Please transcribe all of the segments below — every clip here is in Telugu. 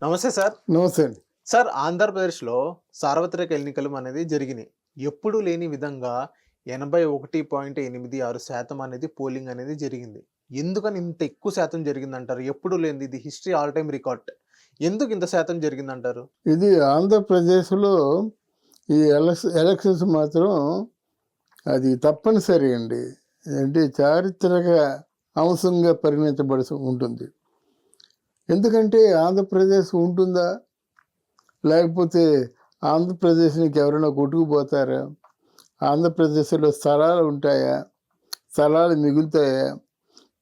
నమస్తే సార్. నమస్తే అండి. సార్ ఆంధ్రప్రదేశ్‌లో సార్వత్రిక ఎన్నికలు అనేది జరిగినాయి. ఎప్పుడూ లేని విధంగా 81.86% అనేది పోలింగ్ అనేది జరిగింది. ఎందుకని ఇంత ఎక్కువ శాతం జరిగిందంటారు? ఎప్పుడూ లేనిది ఇది హిస్టరీ ఆల్ టైమ్ రికార్డ్. ఎందుకు ఇంత శాతం జరిగిందంటారు? ఇది ఆంధ్రప్రదేశ్‌లో ఈ ఎలక్షన్స్ మాత్రం అది తప్పనిసరి అండి. అంటే చారిత్రక అంశంగా పరిగణించబడి ఉంటుంది. ఎందుకంటే ఆంధ్రప్రదేశ్ ఉంటుందా? లేకపోతే ఆంధ్రప్రదేశ్‌కి ఎవరైనా కొట్టుకుపోతారా? ఆంధ్రప్రదేశ్‌లో స్థలాలు ఉంటాయా? స్థలాలు మిగులుతాయా?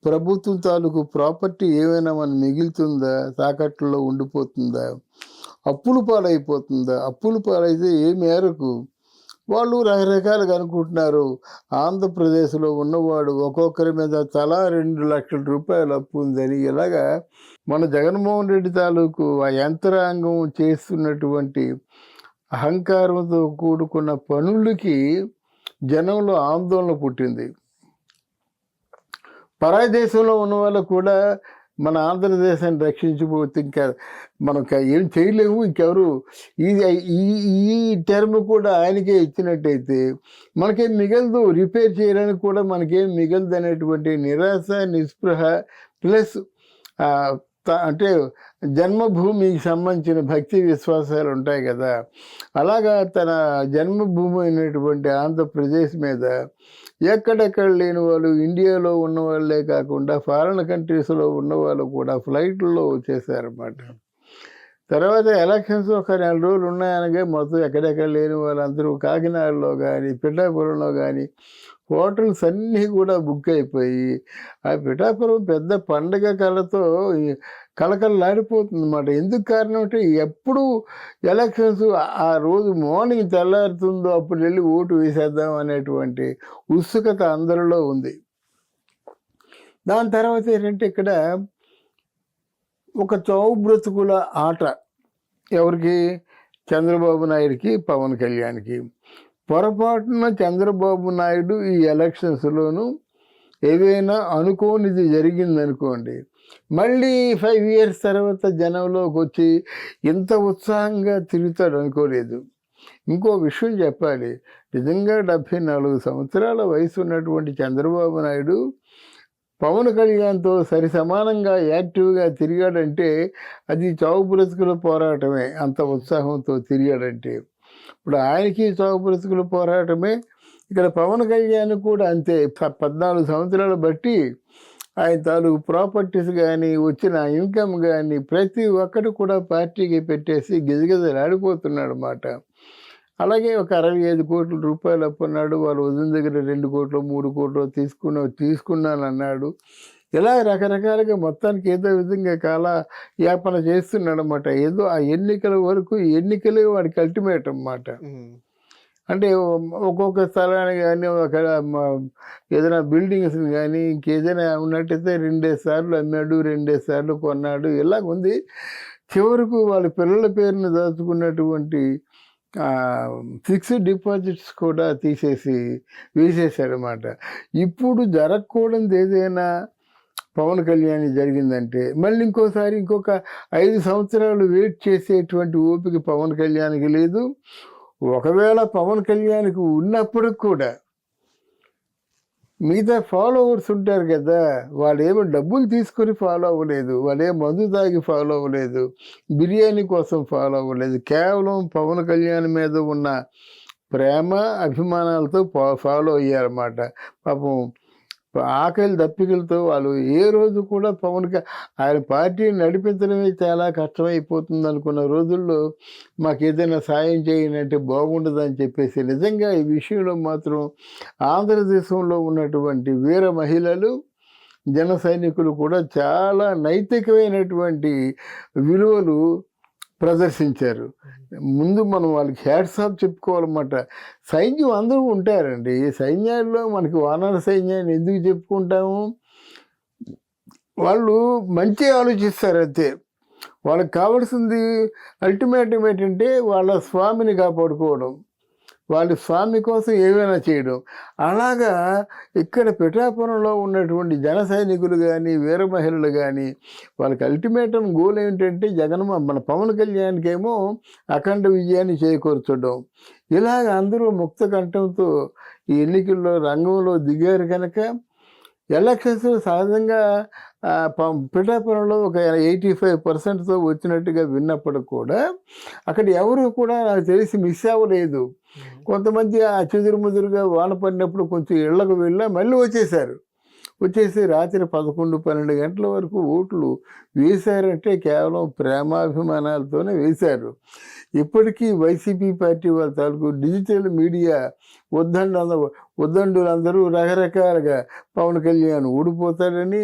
ప్రభుత్వం తాలూకు ప్రాపర్టీ ఏమైనా మన మిగులుతుందా? తాకట్టులో ఉండిపోతుందా? అప్పుల పాలైపోతుందా? అప్పుల పాలైతే ఏ మేరకు? వాళ్ళు రకరకాలుగా అనుకుంటున్నారు. ఆంధ్రప్రదేశ్‌లో ఉన్నవాడు ఒక్కొక్కరి మీద తలా 2,00,000 రూపాయలు అప్పు ఉందని. ఇలాగా మన జగన్మోహన్ రెడ్డి తాలూకు ఆ యంత్రాంగం చేస్తున్నటువంటి అహంకారంతో కూడుకున్న పనులకి జనంలో ఆందోళన పుట్టింది. పరాయి దేశంలో ఉన్న వాళ్ళు కూడా మన ఆంధ్రదేశాన్ని రక్షించబోతే ఇంకా మనం ఏం చేయలేము. ఇంకెవరు ఇది ఈ ఈ టర్మ్ కూడా ఆయనకే ఇచ్చినట్టయితే మనకేం మిగలదు, రిపేర్ చేయడానికి కూడా మనకేం మిగలదు అనేటువంటి నిరాశ, నిస్పృహ ప్లస్ అంటే జన్మభూమికి సంబంధించిన భక్తి విశ్వాసాలు ఉంటాయి కదా. అలాగా తన జన్మభూమి అయినటువంటి ఆంధ్రప్రదేశ్ మీద ఎక్కడెక్కడ లేని వాళ్ళు, ఇండియాలో ఉన్న వాళ్ళే కాకుండా ఫారిన్ కంట్రీస్లో ఉన్న వాళ్ళు కూడా ఫ్లైట్లో వచ్చేసారన్నమాట. తర్వాత ఎలక్షన్స్ ఒక నెల రోజులు ఉన్నాయనగా మొత్తం ఎక్కడెక్కడ లేని వాళ్ళందరూ కాకినాడలో కానీ పిఠాపురంలో కానీ హోటల్స్ అన్నీ కూడా బుక్ అయిపోయి ఆ పిఠాపురం పెద్ద పండగ కళతో కళకళలాడిపోతుంది అన్నమాట. ఎందుకు కారణం అంటే ఎప్పుడు ఎలక్షన్స్ ఆ రోజు మార్నింగ్ తెల్లారుతుందో అప్పుడు వెళ్ళి ఓటు వేసేద్దాం అనేటువంటి ఉత్సుకత అందరిలో ఉంది. దాని తర్వాత ఏంటంటే ఇక్కడ ఒక చావు బ్రతుకుల ఆట ఎవరికి? చంద్రబాబు నాయుడికి, పవన్ కళ్యాణ్కి. పొరపాటున చంద్రబాబు నాయుడు ఈ ఎలక్షన్స్లోనూ ఏవైనా అనుకోనిది జరిగిందనుకోండి, మళ్ళీ 5 years తర్వాత జనంలోకి వచ్చి ఇంత ఉత్సాహంగా తిరుగుతాడు అనుకోలేదు. ఇంకో విషయం చెప్పాలి. నిజంగా 74 సంవత్సరాల వయసు ఉన్నటువంటి చంద్రబాబు నాయుడు పవన్ కళ్యాణ్తో సరి సమానంగా యాక్టివ్గా తిరిగాడంటే అది చావు బ్రతుకుల పోరాటమే. అంత ఉత్సాహంతో తిరిగాడంటే ఇప్పుడు ఆయనకి చావు బ్రతుకుల పోరాటమే. ఇక్కడ పవన్ కళ్యాణ్ కూడా అంతే. 14 సంవత్సరాలు బట్టి ఆయన తాలూకు ప్రాపర్టీస్ కానీ వచ్చిన ఇన్కమ్ కానీ ప్రతి ఒక్కటి కూడా పార్టీకి పెట్టేసి గిజగిజలాడిపోతున్నాడు అన్నమాట. అలాగే ఒక 65 కోట్ల రూపాయలు అప్పున్నాడు. వాళ్ళ వదిన దగ్గర 2 కోట్లు 3 కోట్లు తీసుకున్నానన్నాడు. ఇలా రకరకాలుగా మొత్తానికి ఏదో విధంగా యాపన చేస్తున్నాడు అన్నమాట. ఏదో ఆ ఎన్నికల వరకు ఎన్నికలే వాడికి అల్టిమేట్ అన్నమాట. అంటే ఒక్కొక్క స్థలాన్ని కానీ ఏదైనా బిల్డింగ్స్ని కానీ ఇంకేదైనా ఉన్నట్టయితే 2 సార్లు అమ్మాడు, 2 సార్లు కొన్నాడు. ఇలాగుంది. చివరకు వాళ్ళ పిల్లల పేరును దాచుకున్నటువంటి ఫిక్స్డ్ డిపాజిట్స్ కూడా తీసేసి వేసేసాడనమాట. ఇప్పుడు జరగకూడదు ఏదైనా పవన్ కళ్యాణ్ జరిగిందంటే మళ్ళీ ఇంకొక 5 సంవత్సరాలు వెయిట్ చేసేటువంటి ఓపిక పవన్ కళ్యాణ్కి లేదు. ఒకవేళ పవన్ కళ్యాణ్కి ఉన్నప్పుడు కూడా మిగతా ఫాలోవర్స్ ఉంటారు కదా, వాళ్ళు ఏమో డబ్బులు తీసుకొని ఫాలో అవ్వలేదు, వాళ్ళేమో మందు తాగి ఫాలో అవ్వలేదు, బిర్యానీ కోసం ఫాలో అవ్వలేదు. కేవలం పవన్ కళ్యాణ్ మీద ఉన్న ప్రేమ అభిమానాలతో ఫాలో అయ్యారన్నమాట. పాపం ఆకలి దప్పికలతో వాళ్ళు ఏ రోజు కూడా ఆయన పార్టీని నడిపించడమే చాలా కష్టమైపోతుంది అనుకున్న రోజుల్లో మాకు ఏదైనా సాయం చేయనంటే బాగుండదని చెప్పేసి నిజంగా ఈ విషయంలో మాత్రం ఆంధ్రదేశంలో ఉన్నటువంటి వీర మహిళలు, జన సైనికులు కూడా చాలా నైతికమైనటువంటి విలువలు ప్రదర్శించారు. ముందు మనం వాళ్ళకి హ్యాట్స్ ఆఫ్ చెప్పుకోవాలన్నమాట. సైన్యం అందరూ ఉంటారండి. సైన్యాల్లో మనకి వానర సైన్యాన్ని ఎందుకు చెప్పుకుంటాము? వాళ్ళు మంచి ఆలోచిస్తారు అంతే. వాళ్ళకి కావాల్సింది అల్టిమేటం ఏంటంటే వాళ్ళ స్వామిని కాపాడుకోవడం, వాళ్ళ స్వామి కోసం ఏమైనా చేయడం. అలాగా ఇక్కడ పిఠాపురంలో ఉన్నటువంటి జన సైనికులు కానీ, వీర మహిళలు కానీ వాళ్ళకి అల్టిమేటం గోల్ ఏంటంటే మన పవన్ కళ్యాణ్కేమో అఖండ విజయాన్ని చేకూర్చడం. ఇలాగ అందరూ ముక్త కంఠంతో ఈ ఎన్నికల్లో రంగంలో దిగారు కనుక ఎలక్షన్స్ సహజంగా పిఠాపురంలో ఒక 85%తో వచ్చినట్టుగా విన్నప్పుడు కూడా అక్కడ ఎవరు కూడా నాకు తెలిసి మిస్ అవ్వలేదు. కొంతమంది ఆ చెదురుముదురుగా వాన పడినప్పుడు కొంచెం ఇళ్లకు వెళ్ళి మళ్ళీ వచ్చేసి రాత్రి 11-12 గంటల వరకు ఓట్లు వేశారంటే కేవలం ప్రేమాభిమానాలతోనే వేశారు. ఇప్పటికీ వైసీపీ పార్టీ వాళ్ళ తాలూకు డిజిటల్ మీడియా ఉద్దండులందరూ రకరకాలుగా పవన్ కళ్యాణ్ ఓడిపోతాడని,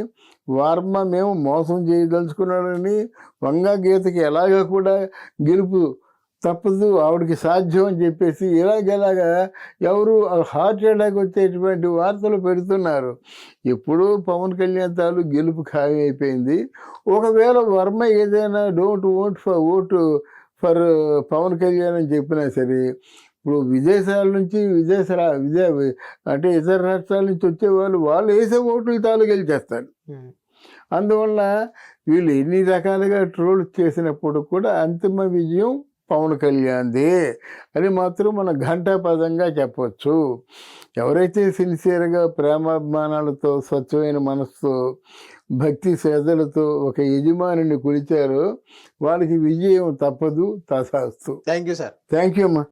వర్మ మేము మోసం చేయదలుచుకున్నాడని, వంగా గీతకి ఎలాగా కూడా గెలుపు తప్పదు ఆవిడకి సాధ్యం అని చెప్పేసి ఇలాగెలాగా ఎవరు హార్ట్ అటాక్ వచ్చేటువంటి వార్తలు పెడుతున్నారు. ఎప్పుడూ పవన్ కళ్యాణ్ గెలుపు ఖాయం అయిపోయింది. ఒకవేళ వర్మ ఏదైనా don't vote for Pawan Kalyan అని చెప్పినా సరే, ఇప్పుడు విదేశాల నుంచి అంటే ఇతర రాష్ట్రాల నుంచి వచ్చేవాళ్ళు వాళ్ళు వేసే ఓట్లు గెలిచేస్తారు. అందువల్ల వీళ్ళు ఎన్ని రకాలుగా ట్రోల్ చేసినప్పుడు కూడా అంతిమ విజయం పవన్ కళ్యాణ్దే అని మాత్రం మనం ఘంటాపదంగా చెప్పవచ్చు. ఎవరైతే సిన్సియర్గా ప్రేమాభిమానాలతో స్వచ్ఛమైన మనసుతో భక్తి శ్రద్ధలతో ఒక యజమానిని కొలిచారో వాళ్ళకి విజయం తప్పదు. తథాస్తు. Thank you sir. Thank you అమ్మా.